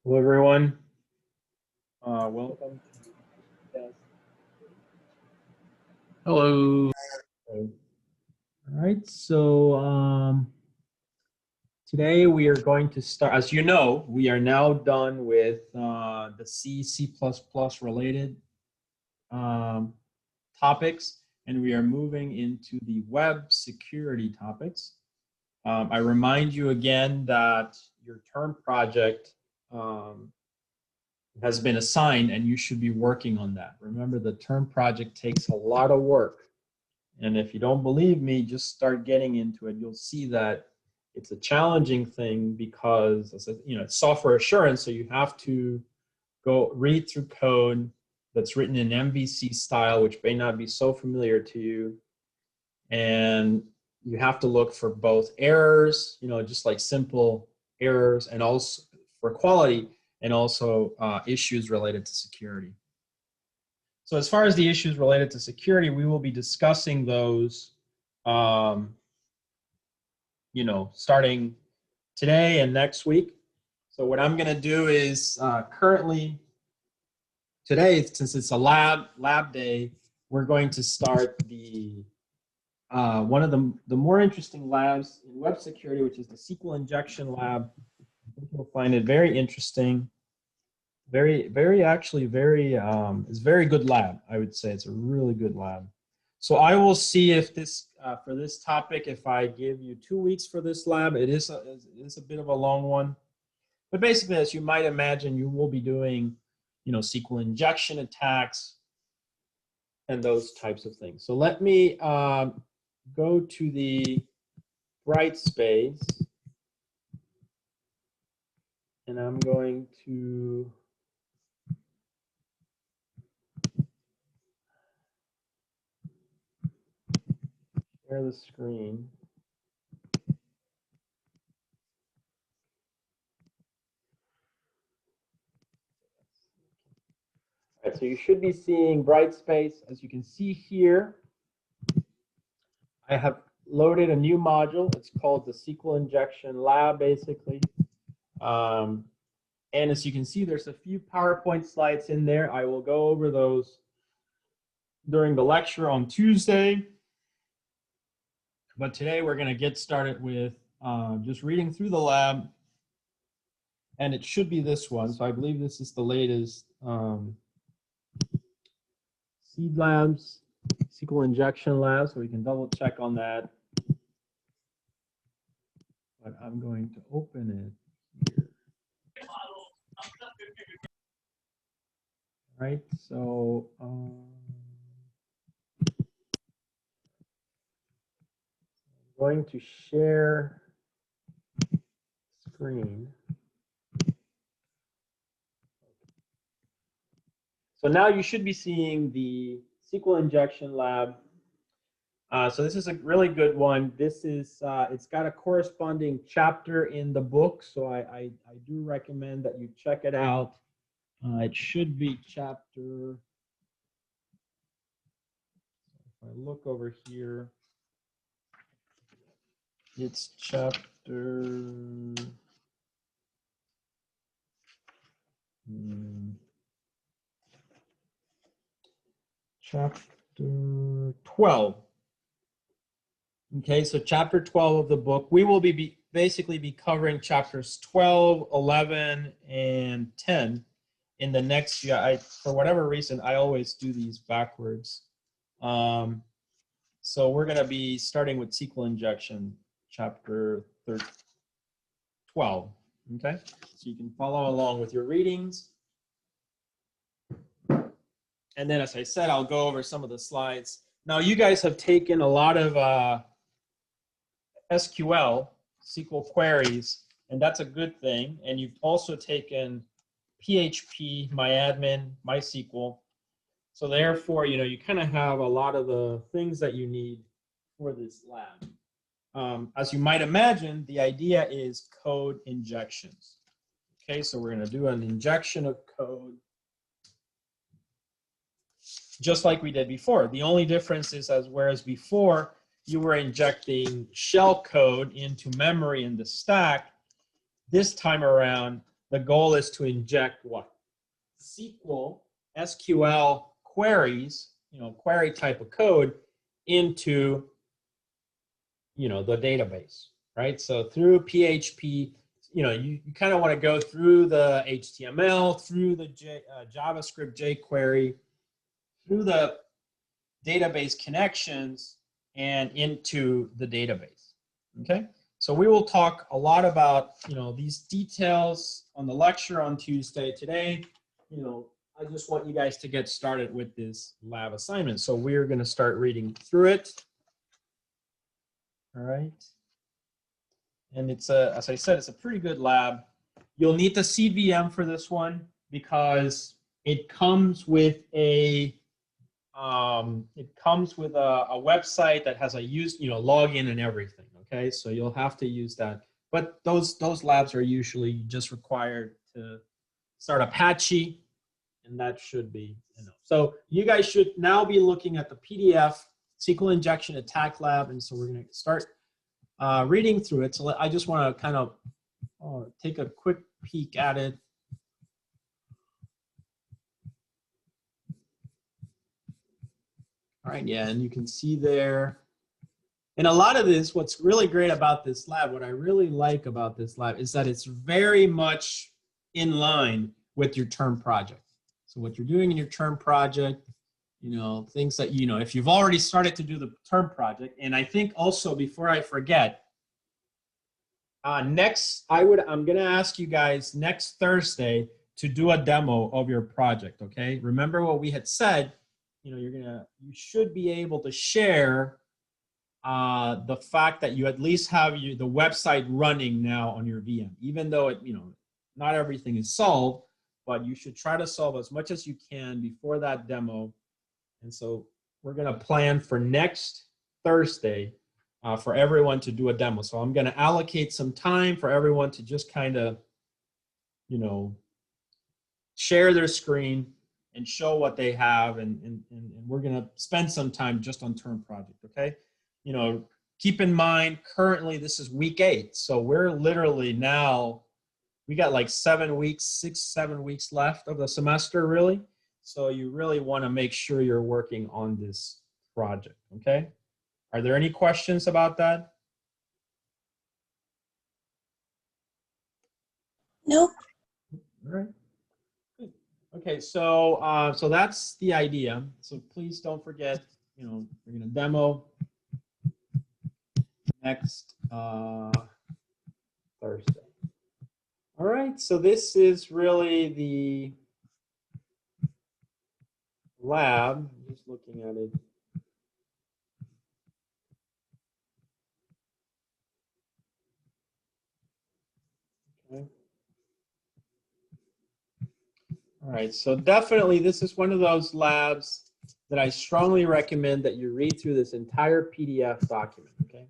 Hello, everyone. Welcome. Hello. All right. So today we are going to start. As you know, we are now done with the C++ related topics, and we are moving into the web security topics. I remind you again that your term project has been assigned and you should be working on that. Remember, the term project takes a lot of work. And if you don't believe me, just start getting into it. You'll see that it's a challenging thing because it's software assurance, so you have to go read through code that's written in MVC style, which may not be so familiar to you. And you have to look for both errors, just like simple errors, and also for quality, and also issues related to security. So as far as the issues related to security, we will be discussing those, starting today and next week. So what I'm going to do is currently today, since it's a lab day, we're going to start the one of the more interesting labs in web security, which is the SQL Injection Lab. I think you'll find it very interesting. It's very good lab. I would say it's a really good lab. So I will see if this, for this topic, if I give you 2 weeks for this lab. It is a bit of a long one. But basically, as you might imagine, you will be doing, SQL injection attacks and those types of things. So let me go to the Brightspace, and I'm going to share the screen. All right, so you should be seeing Brightspace. As you can see here, I have loaded a new module. It's called the SQL Injection Lab, basically. And as you can see, there's a few PowerPoint slides in there. I will go over those during the lecture on Tuesday. But today we're going to get started with just reading through the lab. And it should be this one. So I believe this is the latest Seed Labs, SQL Injection Lab. So we can double check on that. But I'm going to open it here. All right, so I'm going to share screen. So now you should be seeing the SQL Injection Lab. So this is a really good one. This is, it's got a corresponding chapter in the book, so I do recommend that you check it out. It should be chapter, if I look over here, it's chapter, chapter 12. Okay, so chapter 12 of the book. We will basically be covering chapters 12, 11, and 10 in the next year. For whatever reason, I always do these backwards. So we're going to be starting with SQL Injection, chapter 12. Okay, so you can follow along with your readings. And then, as I said, I'll go over some of the slides. Now, you guys have taken a lot of SQL queries, and that's a good thing. And you've also taken PHP, MyAdmin, MySQL. So therefore, you kind of have a lot of the things that you need for this lab. As you might imagine, the idea is code injections. Okay, so we're going to do an injection of code just like we did before. The only difference is, whereas before you were injecting shell code into memory in the stack, this time around the goal is to inject what? SQL queries, query type of code into, the database, right? So through PHP, you kind of want to go through the HTML, through the JavaScript jQuery, through the database connections, and into the database, okay? So we will talk a lot about, these details on the lecture on Tuesday. Today, I just want you guys to get started with this lab assignment. So we're going to start reading through it. All right. And it's as I said, it's a pretty good lab. You'll need the CVM for this one because it comes with a website that has a login and everything. Okay, so you'll have to use that. But those labs are usually just required to start Apache, and that should be enough. So you guys should now be looking at the PDF SQL Injection Attack Lab, and so we're going to start reading through it. So I just want to kind of take a quick peek at it. All right, yeah, and you can see there. And a lot of this, what's really great about this lab, what I really like about this lab is that it's very much in line with your term project. So what you're doing in your term project, things that, if you've already started to do the term project, and I think also before I forget, I'm going to ask you guys next Thursday to do a demo of your project, okay? Remember what we had said, you should be able to share the fact that you at least have the website running now on your VM, even though not everything is solved, but you should try to solve as much as you can before that demo. And so we're going to plan for next Thursday for everyone to do a demo. So I'm going to allocate some time for everyone to just kind of, share their screen and show what they have. And we're going to spend some time just on term project, okay? Keep in mind, currently this is week 8. So we're literally now, we got like 7 weeks, 6-7 weeks left of the semester, really. So you really want to make sure you're working on this project, okay? Are there any questions about that? Nope. All right. Good. Okay, so so that's the idea. So please don't forget, we're going to demo next Thursday. All right, so this is really the lab. I'm just looking at it. Okay. All right, so definitely this is one of those labs that I strongly recommend that you read through this entire PDF document, okay?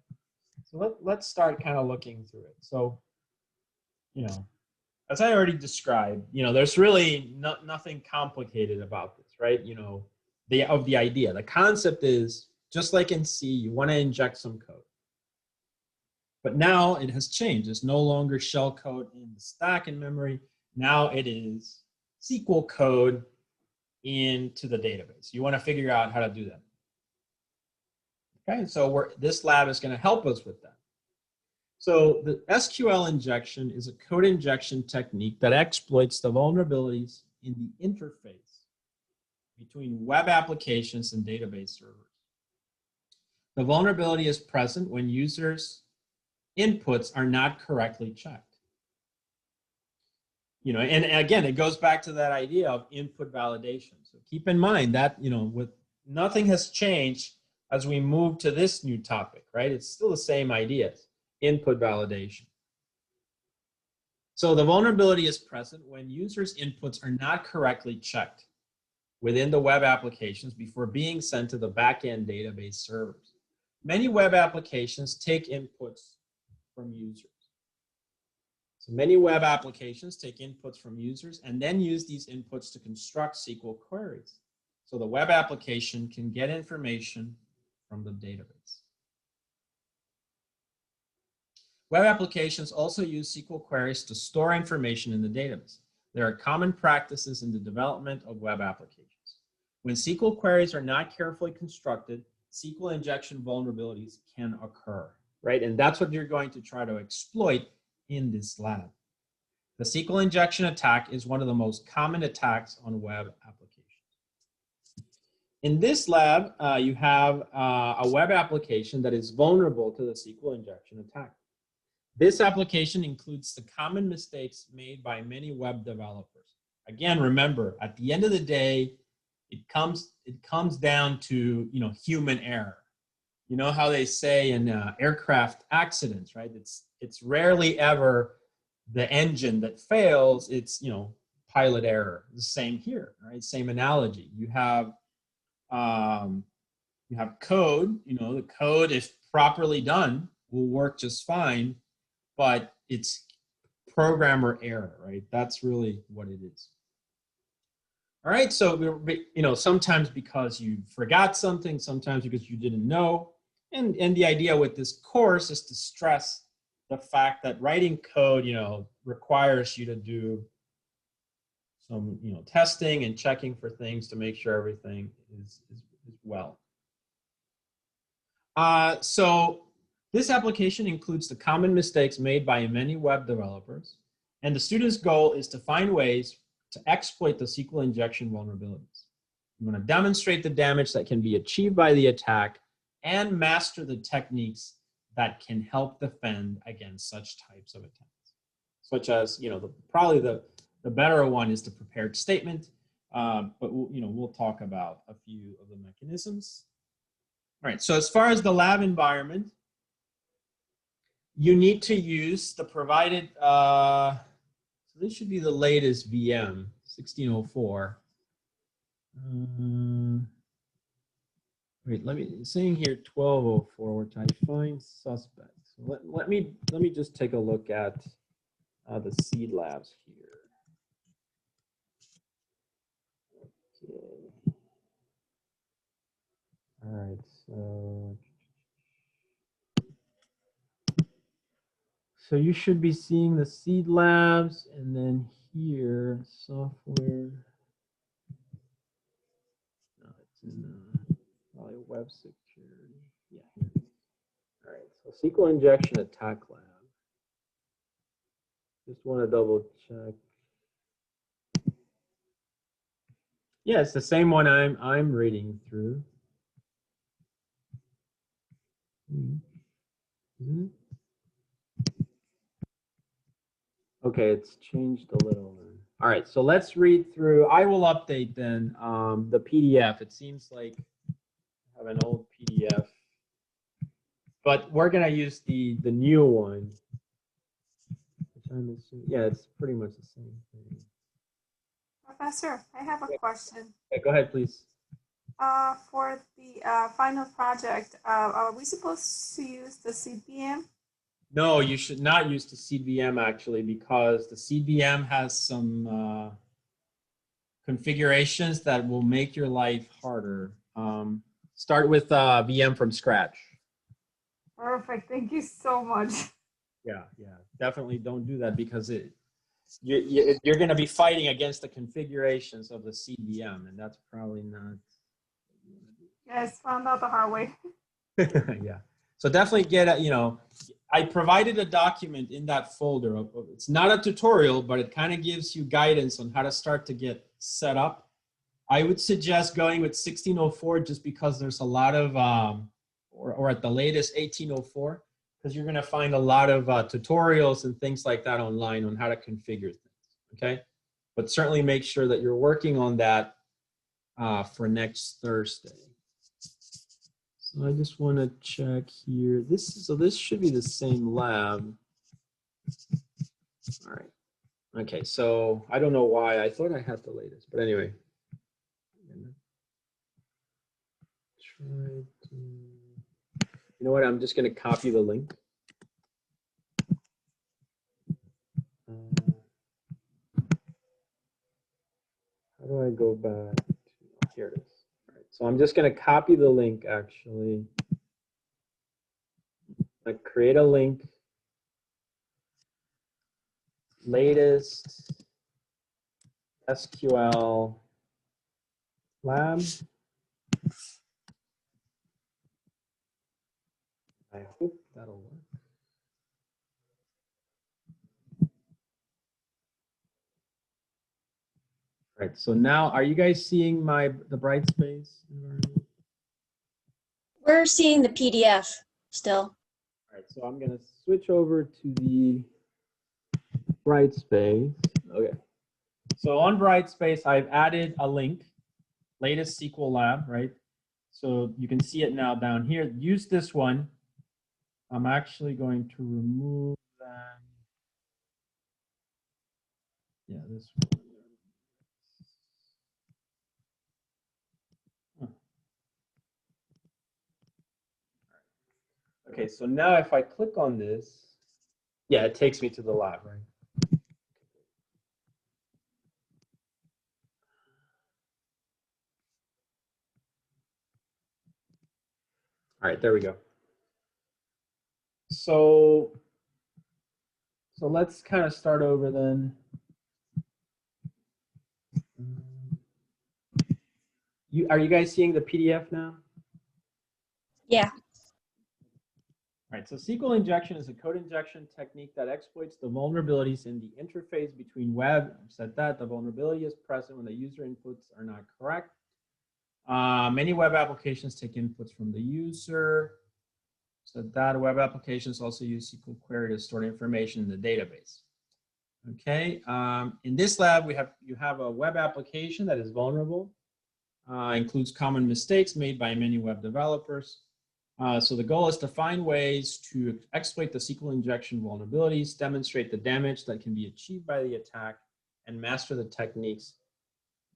So let's start kind of looking through it. So, as I already described, there's really nothing complicated about this, right? The idea. The concept is, just like in C, you want to inject some code. But now it has changed. It's no longer shell code in the stack in memory. Now it is SQL code into the database. You want to figure out how to do that. Okay, so this lab is going to help us with that. So the SQL injection is a code injection technique that exploits the vulnerabilities in the interface between web applications and database servers. The vulnerability is present when users' inputs are not correctly checked. And again, it goes back to that idea of input validation. So keep in mind that, nothing has changed as we move to this new topic, right? It's still the same ideas, input validation. So the vulnerability is present when users' inputs are not correctly checked within the web applications before being sent to the backend database servers. Many web applications take inputs from users. So many web applications take inputs from users and then use these inputs to construct SQL queries. So the web application can get information from the database. Web applications also use SQL queries to store information in the database. There are common practices in the development of web applications. When SQL queries are not carefully constructed, SQL injection vulnerabilities can occur, right? And that's what you're going to try to exploit in this lab. The SQL injection attack is one of the most common attacks on web applications. In this lab, you have a web application that is vulnerable to the SQL injection attack. This application includes the common mistakes made by many web developers. Again, remember, at the end of the day, it comes down to human error. You know how they say in aircraft accidents, right? It's rarely ever the engine that fails. It's pilot error. The same here, right? Same analogy. You have code. The code, if properly done, will work just fine, but it's programmer error, right? That's really what it is. All right, so sometimes because you forgot something, sometimes because you didn't know, and the idea with this course is to stress the fact that writing code, requires you to do some, testing and checking for things to make sure everything is well. So this application includes the common mistakes made by many web developers, and the student's goal is to find ways to exploit the SQL injection vulnerabilities. I'm going to demonstrate the damage that can be achieved by the attack and master the techniques that can help defend against such types of attacks, such as, probably the better one is the prepared statement, but we'll talk about a few of the mechanisms. All right, so as far as the lab environment, you need to use the provided, so this should be the latest VM, 1604. Wait, saying here 1204, which I find suspect. So let me just take a look at the seed labs here. Okay. All right, so you should be seeing the seed labs, and then here software. No, it's in probably web security. Yeah. Here. All right. So SQL Injection Attack Lab. Just want to double check. Yeah, it's the same one I'm reading through. Mm-hmm. Okay, it's changed a little. All right, so let's read through. I will update then the PDF. It seems like I have an old PDF, but we're gonna use the new one. Which I'm assuming, yeah, it's pretty much the same thing. Professor, I have a question. Yeah, go ahead, please. For the final project, are we supposed to use the CVM? No, you should not use the CVM actually, because the CVM has some configurations that will make your life harder. Start with VM from scratch. Perfect. Thank you so much. Yeah, definitely don't do that, because you're going to be fighting against the configurations of the CVM, and that's probably not. Yes, found out the hard way. Yeah. So definitely get I provided a document in that folder. It's not a tutorial, but it kind of gives you guidance on how to start to get set up. I would suggest going with 1604 just because there's a lot of, or at the latest 1804, because you're going to find a lot of tutorials and things like that online on how to configure things, okay? But certainly make sure that you're working on that for next Thursday. So I just want to check here. So this should be the same lab. All right. Okay, so I don't know why. I thought I had the latest, but anyway. You know what? I'm just going to copy the link. How do I go back? Here it is. All right, so I'm just going to copy the link, actually. I create a link latest SQL Lab. I hope that'll work. All right, so now are you guys seeing the bright space environment? We're seeing the PDF still. All right, so I'm going to switch over to the Brightspace. Okay. So on Brightspace, I've added a link, latest SQL Lab, right? So you can see it now down here. Use this one. I'm actually going to remove that. Yeah, this one. Okay, so now if I click on this, yeah, it takes me to the lab, right? All right, there we go. So let's kind of start over then. Are you guys seeing the PDF now? Yeah. All right, so SQL injection is a code injection technique that exploits the vulnerabilities in the interface between web. I've said that the vulnerability is present when the user inputs are not correct. Many web applications take inputs from the user. So that web applications also use SQL query to store information in the database. Okay, in this lab, you have a web application that is vulnerable, includes common mistakes made by many web developers. So the goal is to find ways to exploit the SQL injection vulnerabilities, demonstrate the damage that can be achieved by the attack, and master the techniques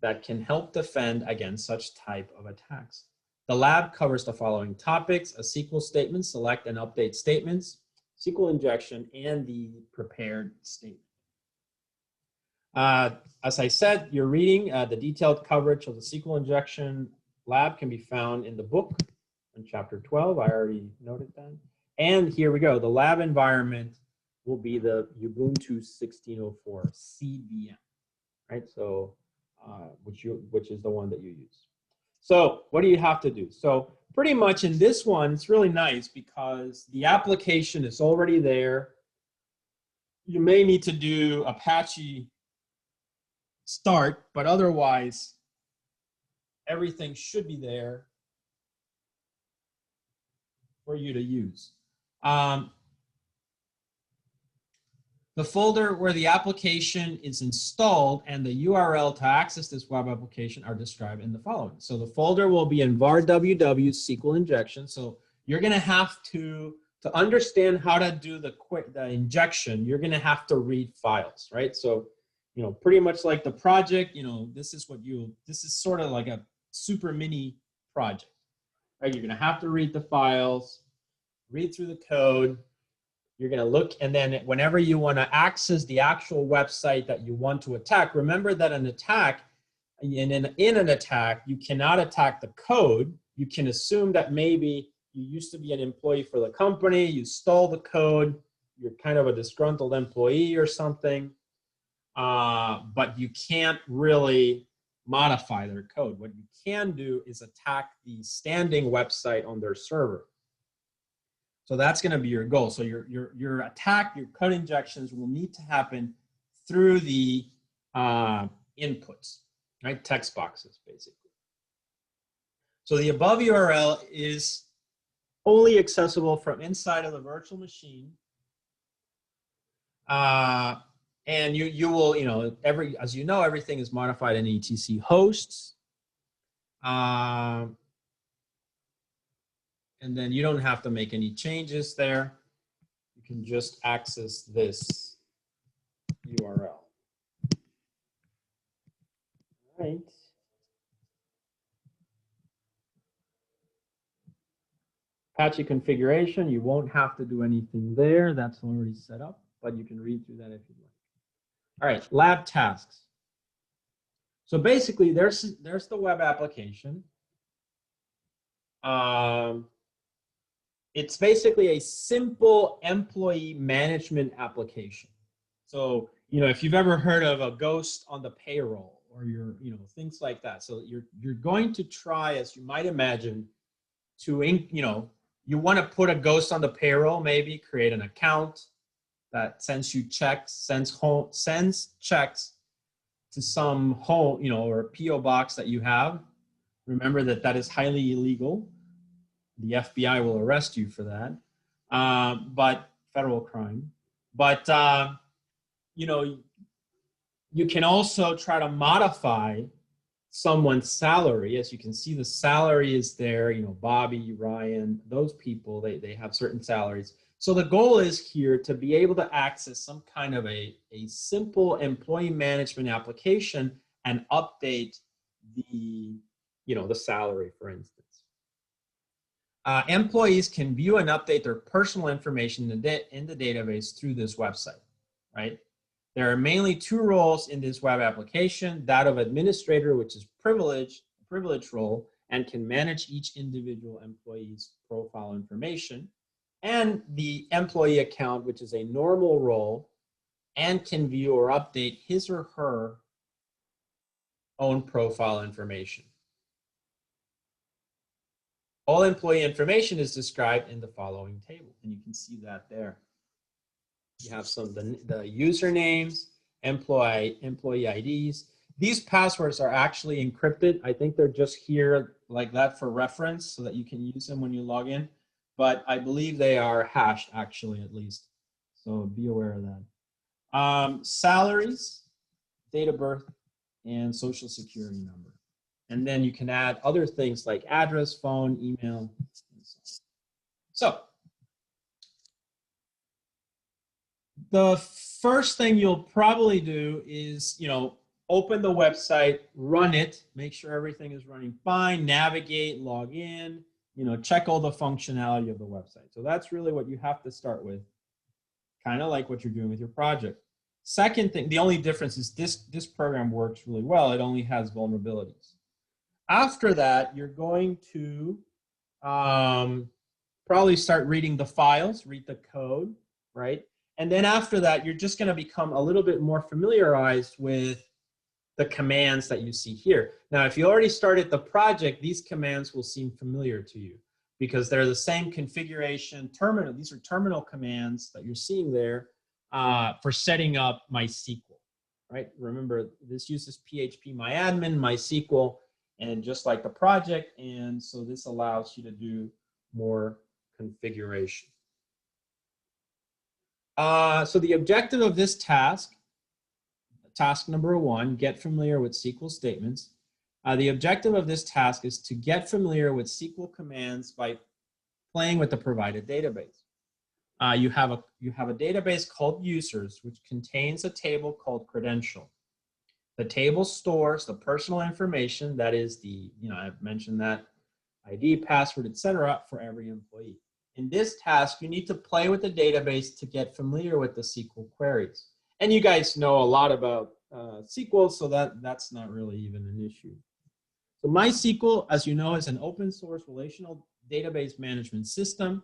that can help defend against such type of attacks. The lab covers the following topics: a SQL statement, select and update statements, SQL injection, and the prepared statement. As I said, you're reading the detailed coverage of the SQL Injection Lab can be found in the book in chapter 12. I already noted that. And here we go. The lab environment will be the Ubuntu 16.04 CVM, right? So, which is the one that you use. So what do you have to do? So pretty much in this one, it's really nice because the application is already there. You may need to do Apache start, but otherwise everything should be there for you to use. The folder where the application is installed and the URL to access this web application are described in the following. So the folder will be in var www SQL injection. So you're going to have to understand how to do the injection, you're going to have to read files, right? So, you know, pretty much like the project, you know, this is sort of like a super mini project, right? You're going to have to read the files, read through the code. You're going to look, and then whenever you want to access the actual website that you want to attack, remember that an attack, in an attack, you cannot attack the code. You can assume that maybe you used to be an employee for the company, you stole the code, you're kind of a disgruntled employee or something, but you can't really modify their code. What you can do is attack the standing website on their server. So that's going to be your goal. So your attack, your code injections will need to happen through the inputs, right? Text boxes, basically. So the above URL is only accessible from inside of the virtual machine. And you will, you know, as you know, everything is modified in etc hosts. And then you don't have to make any changes there. You can just access this URL. Right. Apache configuration, you won't have to do anything there. That's already set up, but you can read through that if you'd like. All right, lab tasks. So basically, there's the web application. It's basically a simple employee management application. So you know, if you've ever heard of a ghost on the payroll or you know, things like that. So you're going to try, as you might imagine, to, you know, you want to put a ghost on the payroll, maybe create an account that sends you checks, sends checks to some home, you know, or PO box that you have. Remember that that is highly illegal. The FBI will arrest you for that, but federal crime. But you know, you can also try to modify someone's salary. As you can see, the salary is there. You know, Bobby, Ryan, those people, they have certain salaries. So the goal is here to be able to access some kind of a simple employee management application and update the, you know, the salary, for instance. Employees can view and update their personal information in the database through this website, right? There are mainly two roles in this web application, that of administrator, which is privileged role, and can manage each individual employee's profile information, and the employee account, which is a normal role and can view or update his or her own profile information. All employee information is described in the following table, and you can see that there. You have some of the usernames, employee IDs. These passwords are actually encrypted. I think they're just here like that for reference so that you can use them when you log in. But I believe they are hashed, actually, at least. So be aware of that. Salaries, date of birth, and social security number. And then you can add other things like address, phone, email, and so on. So the first thing you'll probably do is, you know, open the website, run it, make sure everything is running fine, navigate, log in, you know, check all the functionality of the website. So that's really what you have to start with, kind of like what you're doing with your project. Second thing, the only difference is this program works really well. It only has vulnerabilities. After that, you're going to probably start reading the files, read the code, right? And then after that, you're just going to become a little bit more familiarized with the commands that you see here. Now, if you already started the project, these commands will seem familiar to you because they're the same configuration terminal. These are terminal commands that you're seeing there for setting up MySQL, right? Remember, this uses PHP myadmin, MySQL, and just like the project. And so this allows you to do more configuration. So the objective of this task number 1, get familiar with SQL statements. The objective of this task is to get familiar with SQL commands by playing with the provided database. You have a database called users, which contains a table called credential. The table stores the personal information, that is the, you know, I've mentioned that, ID, password, etc., for every employee. In this task, you need to play with the database to get familiar with the SQL queries. And you guys know a lot about SQL, so that's not really even an issue. So MySQL, as you know, is an open source relational database management system.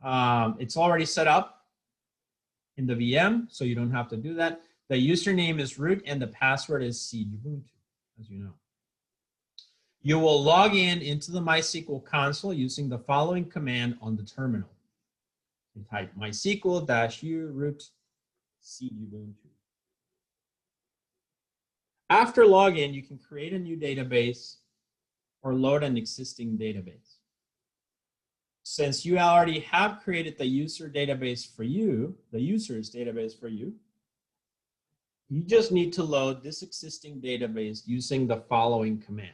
It's already set up in the VM, so you don't have to do that. The username is root and the password is cubuntu, as you know. You will log in into the MySQL console using the following command on the terminal. You type MySQL-u root cubuntu. After login, you can create a new database or load an existing database. Since you already have created the user database for you, the user's database for you, you just need to load this existing database using the following command: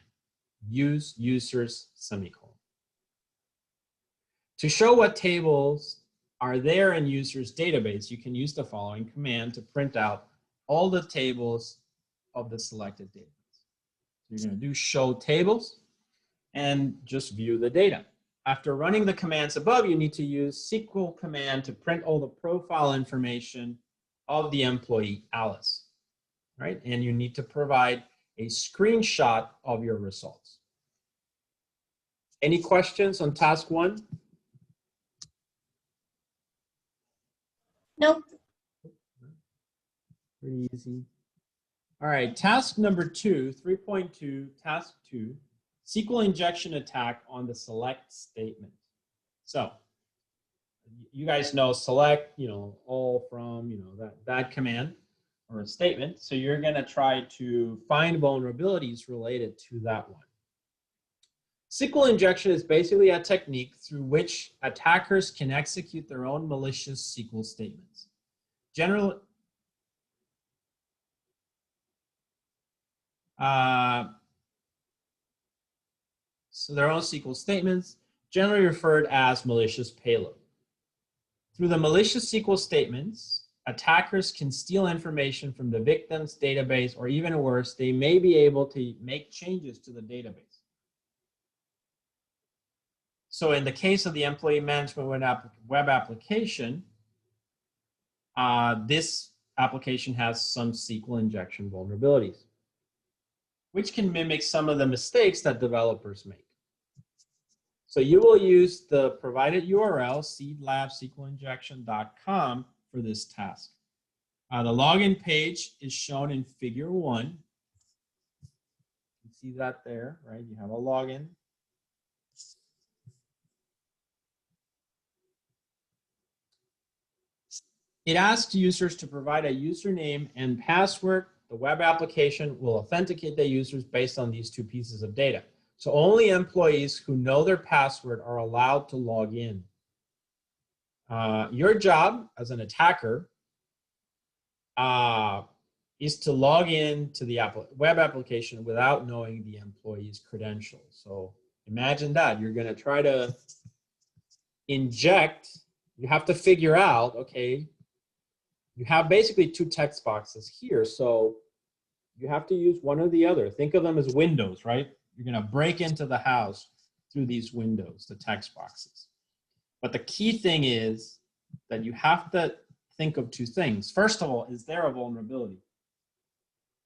use users semicolon. To show what tables are there in users database, you can use the following command to print out all the tables of the selected database. So you're going to do show tables and just view the data. After running the commands above, you need to use SQL command to print all the profile information of the employee Alice, right? And you need to provide a screenshot of your results. Any questions on task 1? Nope. Pretty easy. All right, task number 2, 3.2, task 2, SQL injection attack on the select statement. So you guys know select, all from, that command or a statement. So you're going to try to find vulnerabilities related to that one. SQL injection is basically a technique through which attackers can execute their own malicious SQL statements. Generally, so their own SQL statements, generally referred as malicious payload. Through the malicious SQL statements, attackers can steal information from the victim's database, or even worse, they may be able to make changes to the database. So in the case of the employee management web application, this application has some SQL injection vulnerabilities, which can mimic some of the mistakes that developers make. So you will use the provided URL, seedlabsqlinjection.com, for this task. The login page is shown in figure 1. You can see that there, right? You have a login. It asks users to provide a username and password. The web application will authenticate the users based on these two pieces of data. So only employees who know their password are allowed to log in. Your job as an attacker is to log in to the web application without knowing the employee's credentials. So imagine that. You're going to try to inject. You have to figure out, okay, you have basically two text boxes here. So you have to use one or the other. Think of them as windows, right? You're going to break into the house through these windows, the text boxes. But the key thing is that you have to think of two things. First of all, is there a vulnerability?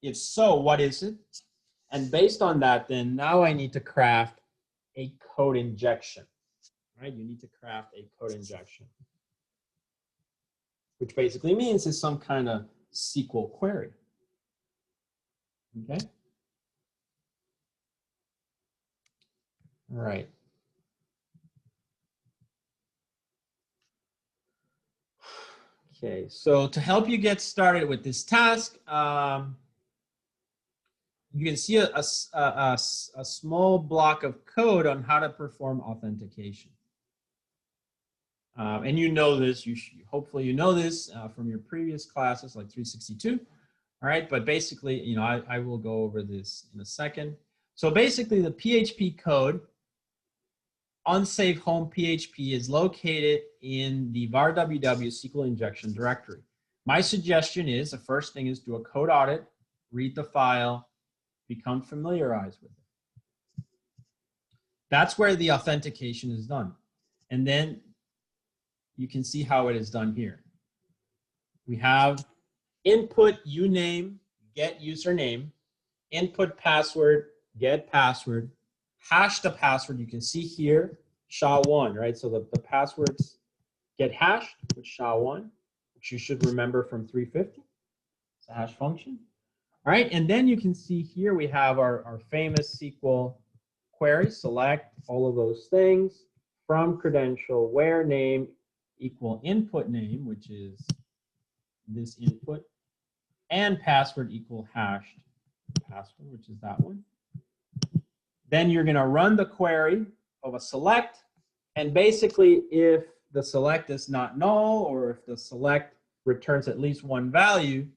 If so, what is it? And based on that, then now I need to craft a code injection, right? You need to craft a code injection, which basically means it's some kind of SQL query. Okay. All right. Okay, so to help you get started with this task, you can see a small block of code on how to perform authentication. And you know this, hopefully you know this from your previous classes like 362. All right, but basically, I will go over this in a second. So basically the PHP code, unsafe home PHP, is located in the var www SQL injection directory. My suggestion is, the first thing is do a code audit, read the file, become familiarized with it. That's where the authentication is done. And then you can see how it is done here. We have input uname, get username, input password, get password, hash the password. You can see here, SHA-1, right? So the passwords get hashed with SHA-1, which you should remember from 350. It's a hash function. All right, and then you can see here we have our famous SQL query, select all of those things, from credential, where name equal input name, which is this input, and password equal hashed password, which is that one. Then you're going to run the query of a select, and basically if the select is not null, or if the select returns at least one value,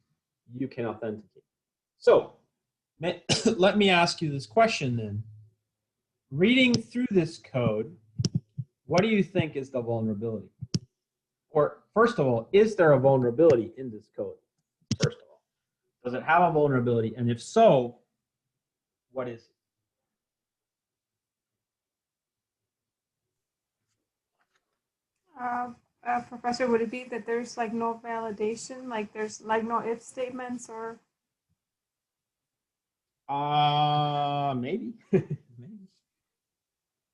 you can authenticate. So let me ask you this question then. Reading through this code, what do you think is the vulnerability? Or first of all, is there a vulnerability in this code? First of all, does it have a vulnerability? And if so, what is it? Professor, would it be that there's like no validation, like there's like no if statements or? Maybe. Maybe.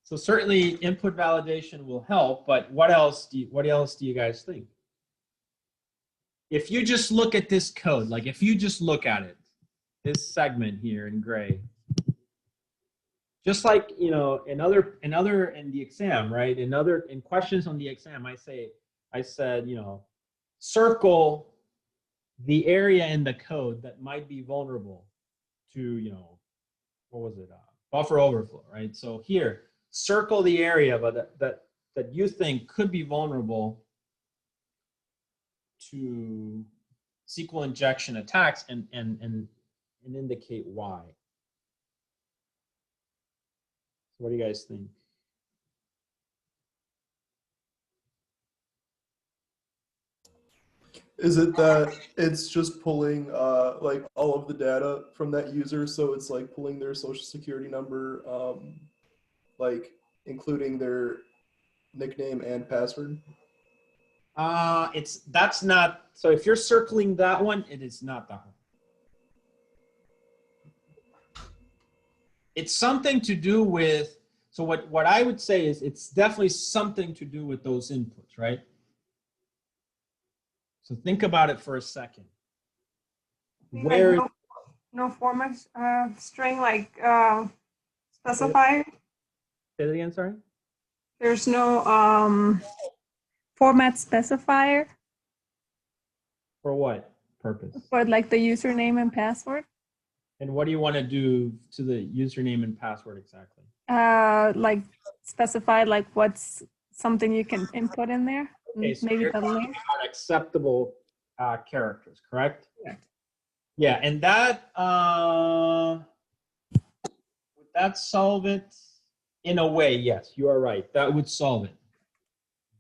So certainly input validation will help, but what else do you guys think? if you just look at this code, like if you just look at it, this segment here in gray, just like, you know, in the exam, right? In questions on the exam, I said, you know, circle the area in the code that might be vulnerable to, you know, what was it? Buffer overflow, right? So here, circle the area but that you think could be vulnerable to SQL injection attacks and indicate why. So what do you guys think? Is it that it's just pulling like all of the data from that user? So it's like pulling their social security number, like including their nickname and password? That's not, so if you're circling that one, it is not that one. It's something to do with, so what I would say is it's definitely something to do with those inputs, right? So think about it for a second. Where like no format string like specifier? Say that again, sorry? There's no format specifier For what purpose? for like the username and password. And what do you want to do to the username and password exactly? Like specify like what's something you can input in there. Okay, so Maybe you're the talking link. about acceptable characters, correct? Yeah. Yeah, and that would that solve it? In a way, yes, you are right. That would solve it.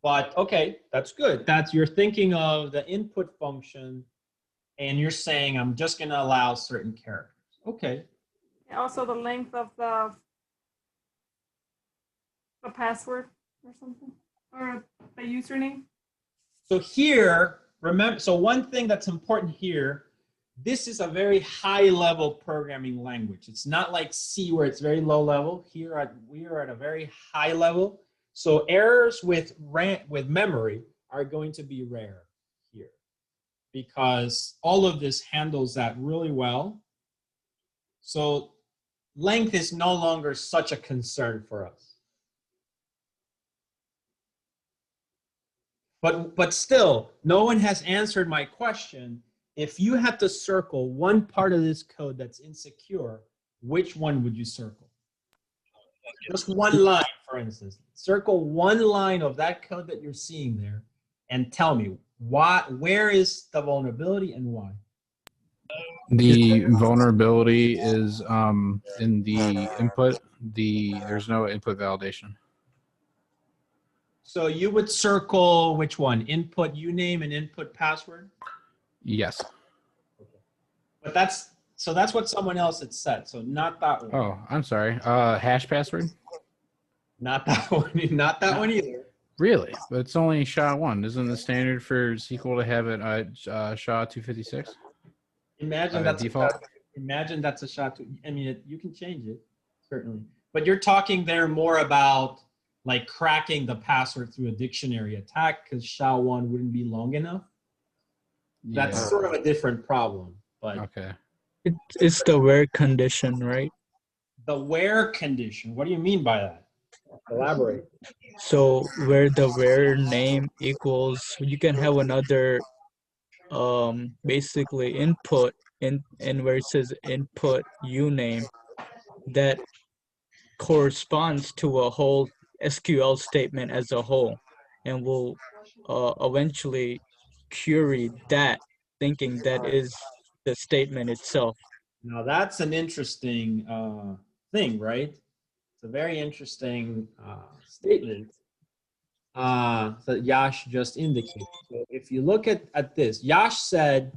But okay, that's good. You're thinking of the input function and you're saying I'm just going to allow certain characters. Okay. Also the length of the password or something, or the username. So here, remember, so one thing that's important here, this is a very high level programming language. It's not like C where it's very low level. Here we are at a very high level. So errors with memory are going to be rare here because all of this handles that really well. So length is no longer such a concern for us. But still, no one has answered my question. If you had to circle one part of this code that's insecure, which one would you circle? Just one line, for instance. Circle one line of that code that you're seeing there and tell me where is the vulnerability and why? The vulnerability is in the input. There's no input validation. So you would circle which one? Input uname and input password? Yes. But that's what someone else had said. So not that one. Oh, I'm sorry. Hash password? Not that one. Not that one either. Really? But it's only SHA-1. Isn't the standard for SQL to have it SHA-256? Imagine that's default. Imagine that's a SHA. I mean, you can change it certainly, but you're talking there more about like cracking the password through a dictionary attack because SHA-1 wouldn't be long enough. That's Yeah. sort of a different problem. But Okay. It's the where condition, right? the where condition, what do you mean by that? Elaborate. So where the where name equals, you can have another basically input in where it says input uname that corresponds to a whole SQL statement as a whole, and will eventually query that, thinking that is the statement itself. Now that's an interesting thing, right? It's a very interesting statement that Yash just indicated. So if you look at this, Yash said,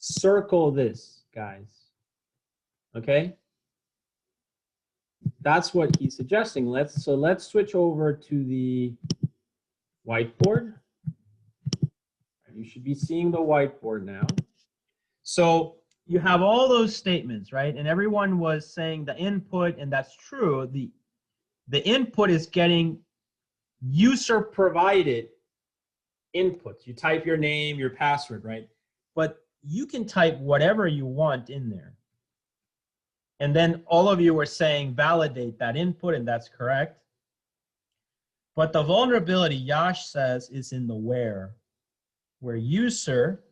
circle this, guys. Okay? That's what he's suggesting. Let's switch over to the whiteboard. You should be seeing the whiteboard now. So you have all those statements, right? And everyone was saying the input, and that's true. The input is getting user provided inputs. You type your name, your password, right? but you can type whatever you want in there. And then all of you were saying validate that input, and that's correct. But the vulnerability, Yash says, is in the where user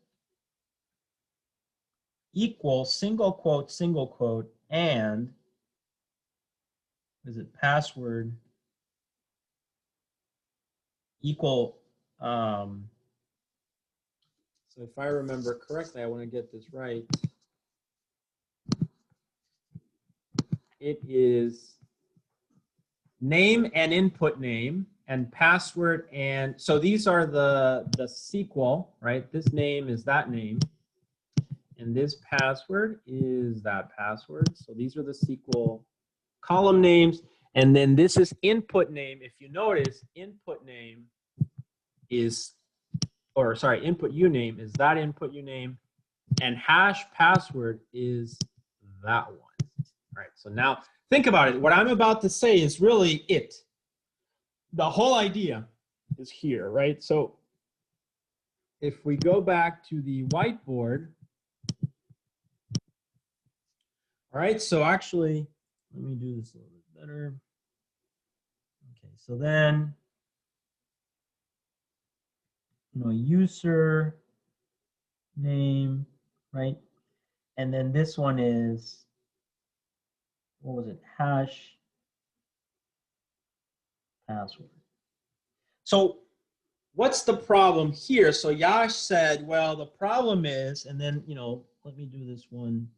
equals single quote, and is it password equal, so if I remember correctly, I want to get this right. It is name and input name and password, and so these are the SQL, right? This name is that name, and this password is that password. So these are the SQL column names, and then this is input name. If you notice, input name is, or sorry, input uname is that input uname, and hash password is that one. All right, so now think about it. What I'm about to say is really it. The whole idea is here, right? So if we go back to the whiteboard, all right, so actually, let me do this a little bit better. Okay, so then, user name, right? And then this one is, what was it? Hash password. So what's the problem here? So Yash said, well, the problem is, and then, let me do this one,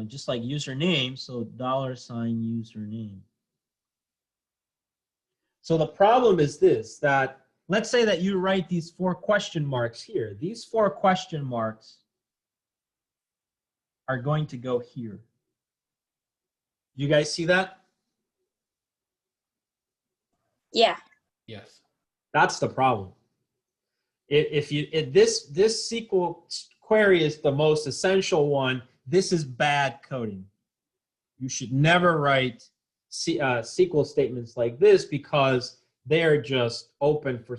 just like username, so $username. So the problem is this, that let's say that you write these 4 question marks here. These 4 question marks are going to go here. You guys see that? Yeah. Yes. That's the problem. If this SQL query is the most essential one, this is bad coding. You should never write SQL statements like this because they are just open for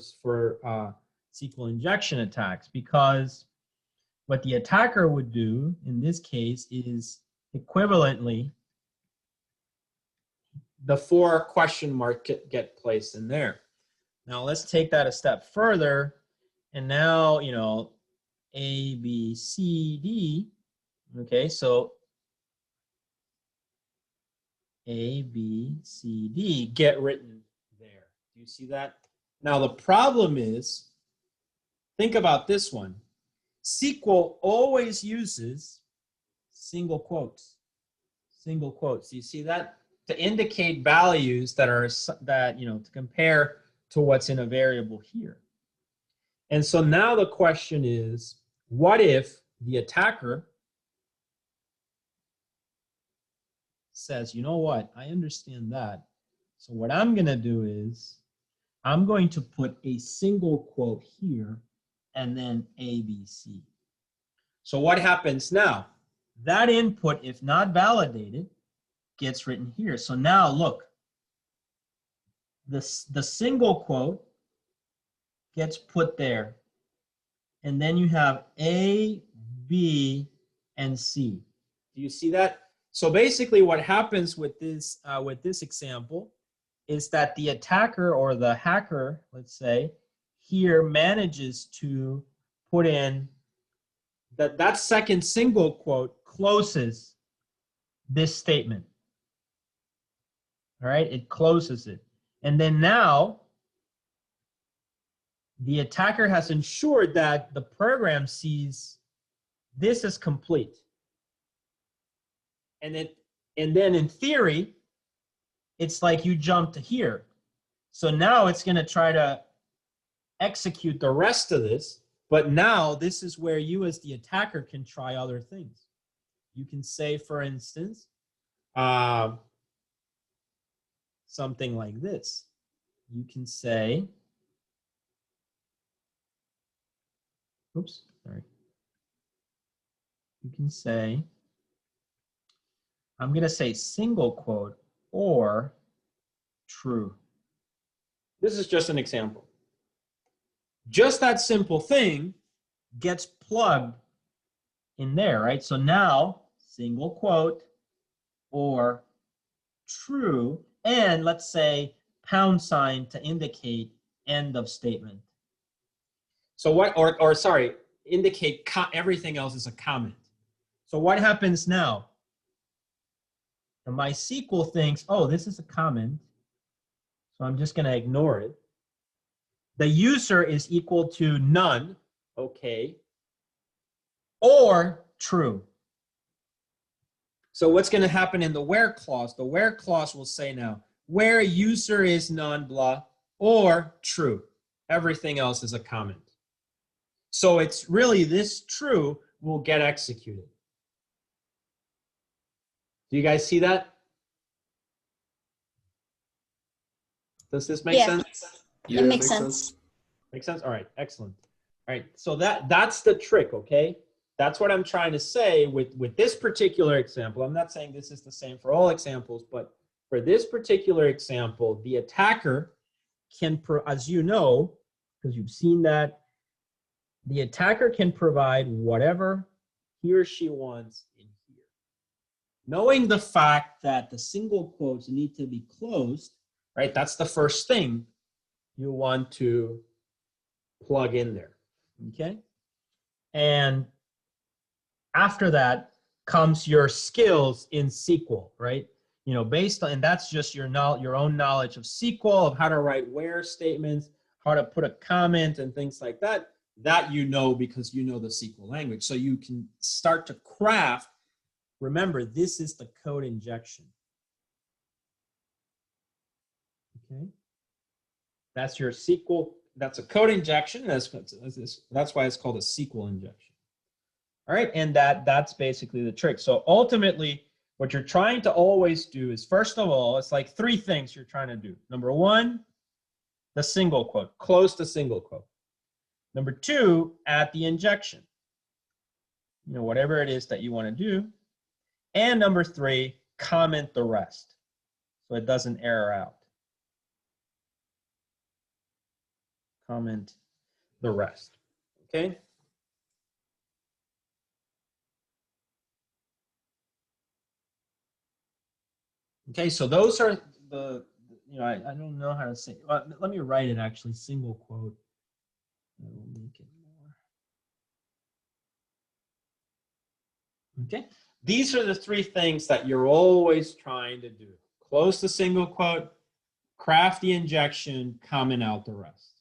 SQL injection attacks. Because what the attacker would do in this case is equivalently the 4 question mark get placed in there. Now let's take that a step further, and now A, B, C, D. Okay, so A, B, C, D get written there. Do you see that? Now the problem is, think about this one. SQL always uses single quotes. Single quotes. Do you see that? To indicate values that are to compare to what's in a variable here. And so now the question is, what if the attacker says, you know what, I understand that. So what I'm going to do is I'm going to put a single quote here and then ABC. So what happens now? That input, if not validated, gets written here. So now look, the single quote gets put there. And then you have A, B, and C. Do you see that? So basically what happens with this example is that the attacker or the hacker, let's say, here manages to put in that second single quote closes this statement. All right, it closes it. And then now the attacker has ensured that the program sees this is complete. And then in theory, it's like you jump to here. So now it's going to try to execute the rest of this, but now this is where you as the attacker can try other things. You can say, for instance, something like this. You can say, oops, sorry. You can say, I'm going to say single quote or true. This is just an example. just that simple thing gets plugged in there, right? So now, single quote or true, and let's say pound sign to indicate end of statement. So what, or sorry, indicate everything else is a comment. So what happens now? The MySQL thinks, oh, this is a comment, so I'm just gonna ignore it. The user is equal to none, okay, or true. So what's gonna happen in the where clause? The where clause will say now, where user is none, blah, or true. Everything else is a comment. So it's really this true will get executed. Do you guys see that? Does this make sense? It makes sense. Makes sense? All right, excellent. All right, so that's the trick, okay? That's what I'm trying to say with this particular example. I'm not saying this is the same for all examples, but for this particular example, the attacker can, as you know, because you've seen that, the attacker can provide whatever he or she wants in here. Knowing the fact that the single quotes need to be closed, right? That's the first thing you want to plug in there, okay? And after that comes your skills in SQL, right? You know, based on, and that's just your own knowledge of SQL, of how to write where statements, how to put a comment and things like that, that you know because you know the SQL language. So you can start to craft. Remember, this is the code injection. Okay, that's your SQL. That's a code injection. That's why it's called a SQL injection. All right, and that's basically the trick. So ultimately, what you're trying to always do is, first of all, it's like three things you're trying to do. Number one, the single quote, close the single quote. Number two, add the injection. You know, whatever it is that you want to do. And number three, comment the rest so it doesn't error out. Comment the rest, okay? Okay, so those are the, you know, I don't know how to say, let me write it actually, single quote. I will make it more. Okay, these are the three things that you're always trying to do. Close the single quote, craft the injection, comment out the rest.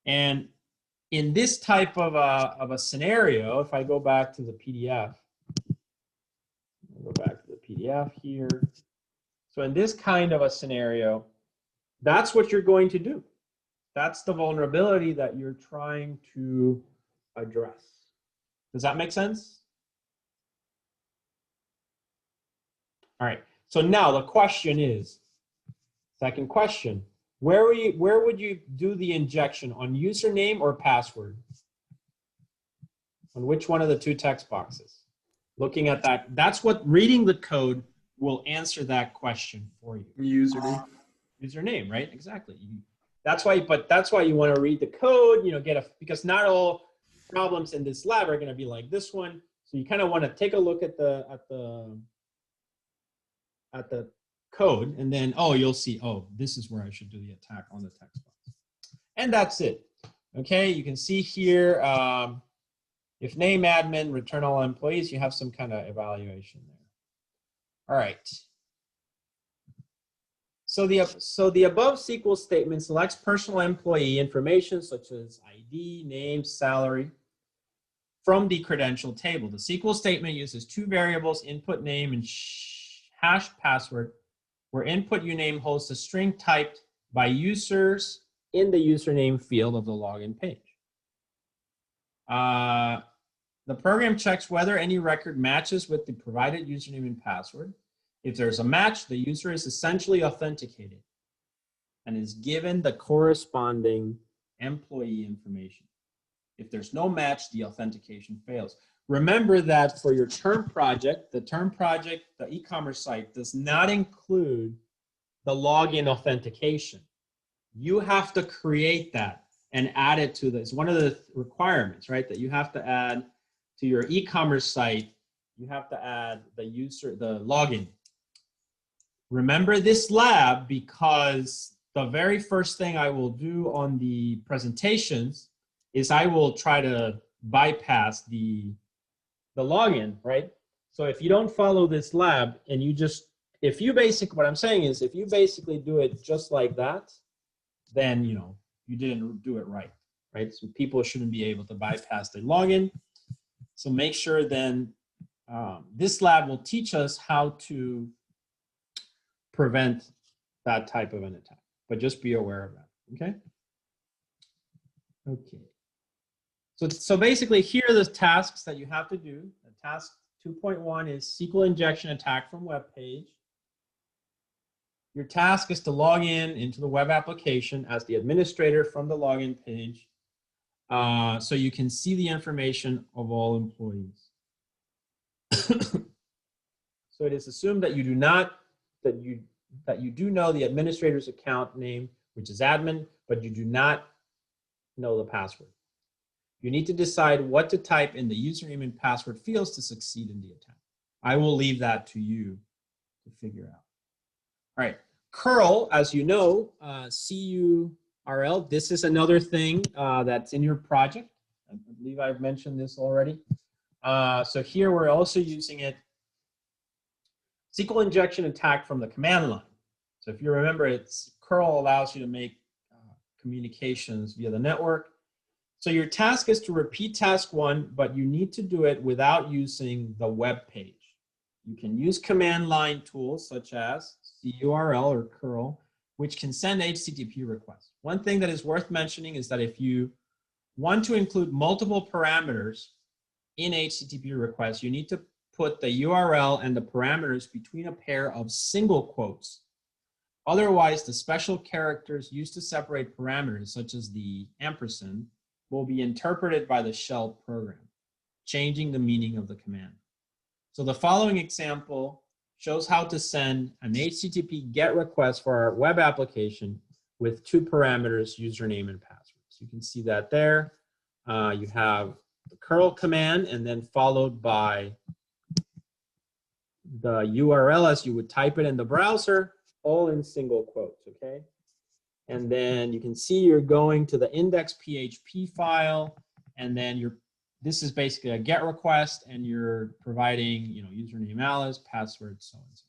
And in this type of a scenario, if I go back to the PDF, I'll go back to the PDF here. So in this kind of a scenario, that's what you're going to do. That's the vulnerability that you're trying to address. Does that make sense? All right, so now the question is, second question, where would you do the injection, on username or password? On which one of the two text boxes? Looking at that, that's what reading the code will answer that question for you. Username. Username, right? Exactly. That's why, but that's why you want to read the code, you know, because not all problems in this lab are going to be like this one. So you kind of want to take a look at the code, and then, oh, you'll see, oh, this is where I should do the attack on the text box. And that's it. Okay, you can see here, if name admin, return all employees, you have some kind of evaluation there. All right. So the above SQL statement selects personal employee information such as ID, name, salary from the credential table. The SQL statement uses two variables, input name and hash password, where input uname holds a string typed by users in the username field of the login page. The program checks whether any record matches with the provided username and password. If there's a match, the user is essentially authenticated and is given the corresponding employee information. If there's no match, the authentication fails. Remember that for your term project, the e-commerce site does not include the login authentication. You have to create that and add it to this. One of the requirements, right, that you have to add to your e-commerce site, you have to add the login. Remember this lab, because the very first thing I will do on the presentations is I will try to bypass the login, right? So if you don't follow this lab and you just, what I'm saying is if you basically do it just like that, then, you know, you didn't do it right, right? So people shouldn't be able to bypass the login. So make sure then this lab will teach us how to prevent that type of an attack, but just be aware of that, okay? Okay. So basically here are the tasks that you have to do. The task 2.1 is SQL injection attack from web page. Your task is to log in into the web application as the administrator from the login page, so you can see the information of all employees. So it is assumed that you do not, that you do know the administrator's account name, which is admin, but you do not know the password. You need to decide what to type in the username and password fields to succeed in the attack. I will leave that to you to figure out. All right, curl, as you know, CURL, this is another thing that's in your project. I believe I've mentioned this already. So here we're also using it. SQL injection attack from the command line. So if you remember, it's curl allows you to make communications via the network. So your task is to repeat task 1, but you need to do it without using the web page. You can use command line tools such as CURL or curl, which can send HTTP requests. One thing that is worth mentioning is that if you want to include multiple parameters in HTTP requests, you need to put the URL and the parameters between a pair of single quotes. Otherwise, the special characters used to separate parameters, such as the ampersand, will be interpreted by the shell program, changing the meaning of the command. So the following example shows how to send an HTTP GET request for our web application with 2 parameters, username and password. So you can see that there. You have the curl command and then followed by the URL as you would type it in the browser, all in single quotes, okay? And then you can see you're going to the index.php file, and then this is basically a GET request, and you're providing, you know, username Alice, password, so and so.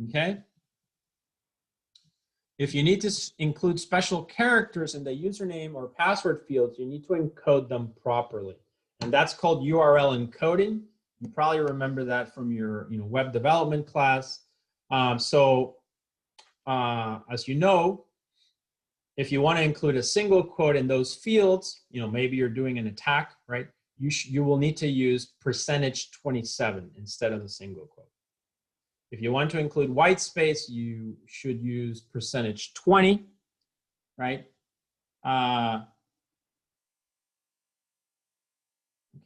Okay? If you need to include special characters in the username or password fields, you need to encode them properly. And that's called URL encoding. You probably remember that from your, you know, web development class. As you know, if you want to include a single quote in those fields, you know, maybe you're doing an attack, right? You will need to use %27 instead of the single quote. If you want to include white space, you should use %20, right?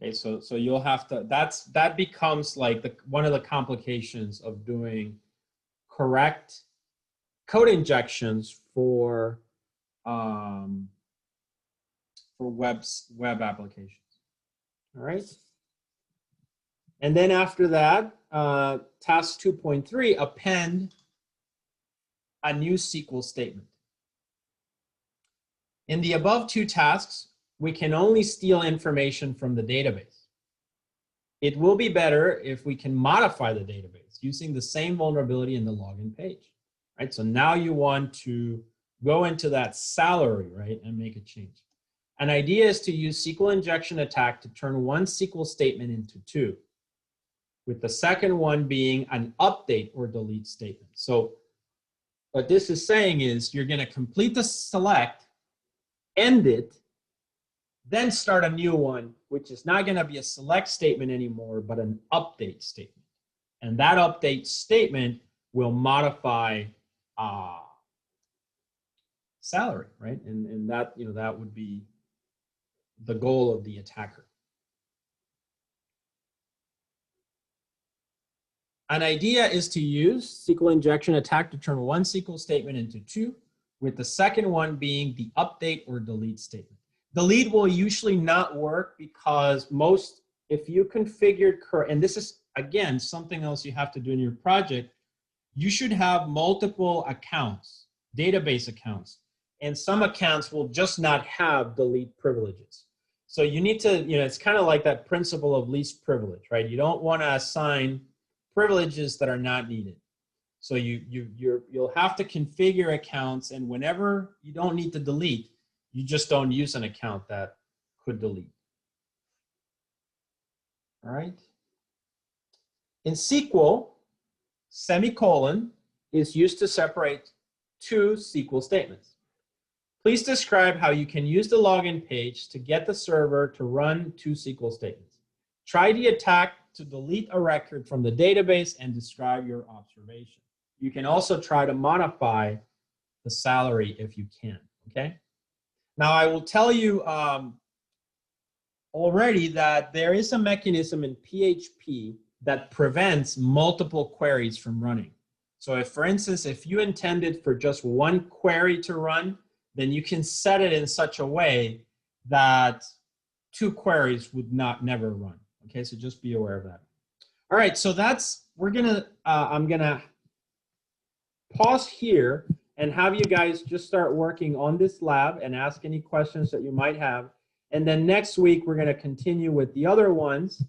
Okay, so you'll have to, that becomes like one of the complications of doing correct code injections for web applications. All right. And then after that, task 2.3, append a new SQL statement. In the above 2 tasks, we can only steal information from the database. It will be better if we can modify the database using the same vulnerability in the login page, right? So now you want to go into that salary, right, and make a change. An idea is to use SQL injection attack to turn one SQL statement into 2, with the second one being an update or delete statement. So what this is saying is you're going to complete the select, end it, then start a new one, which is not going to be a select statement anymore, but an update statement. And that update statement will modify salary, right? And that, you know, that would be the goal of the attacker. An idea is to use SQL injection attack to turn one SQL statement into 2, with the second one being the update or delete statement. Delete will usually not work because if you configured and this is, again, something else you have to do in your project, you should have multiple accounts, database accounts, and some accounts will just not have delete privileges. So you need to, it's kind of like that principle of least privilege, right? You don't want to assign privileges that are not needed. So you'll have to configure accounts, and whenever you don't need to delete, you just don't use an account that could delete. All right. In SQL, semicolon is used to separate two SQL statements. Please describe how you can use the login page to get the server to run two SQL statements. Try the attack to delete a record from the database and describe your observation. You can also try to modify the salary if you can, okay? Now, I will tell you already that there is a mechanism in PHP that prevents multiple queries from running. So if, for instance, if you intended for just one query to run, then you can set it in such a way that two queries would never run. Okay, so just be aware of that. All right, so I'm gonna pause here and have you guys just start working on this lab and ask any questions that you might have. And then next week, we're gonna continue with the other ones,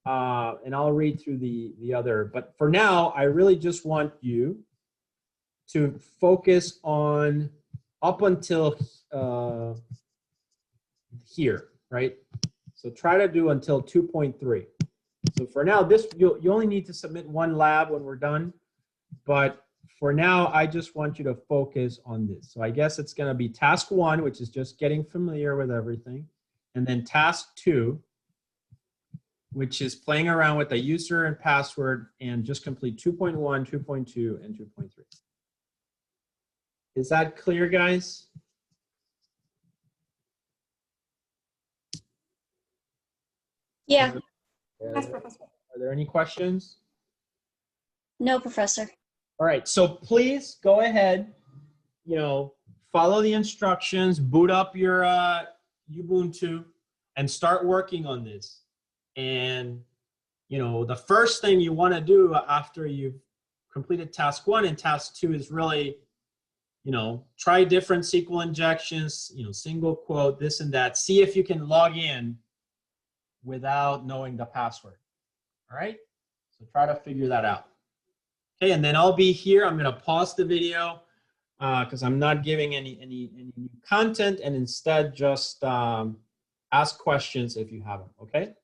and I'll read through the other. But for now, I really just want you to focus on up until here, right? So try to do until 2.3. So for now, you only need to submit one lab when we're done. But for now, I just want you to focus on this. So I guess it's going to be task 1, which is just getting familiar with everything. And then task 2, which is playing around with the user and password and just complete 2.1, 2.2, and 2.3. Is that clear, guys? Yeah. Yes, Professor. Are there any questions? No, Professor. All right, so please go ahead, follow the instructions, boot up your Ubuntu, and start working on this. And, the first thing you want to do after you've completed task 1 and task 2 is really, try different SQL injections, single quote, this and that. See if you can log in without knowing the password. All right, so try to figure that out. Okay, and then I'll be here. I'm going to pause the video because I'm not giving any new content, and instead just ask questions if you have them. Okay.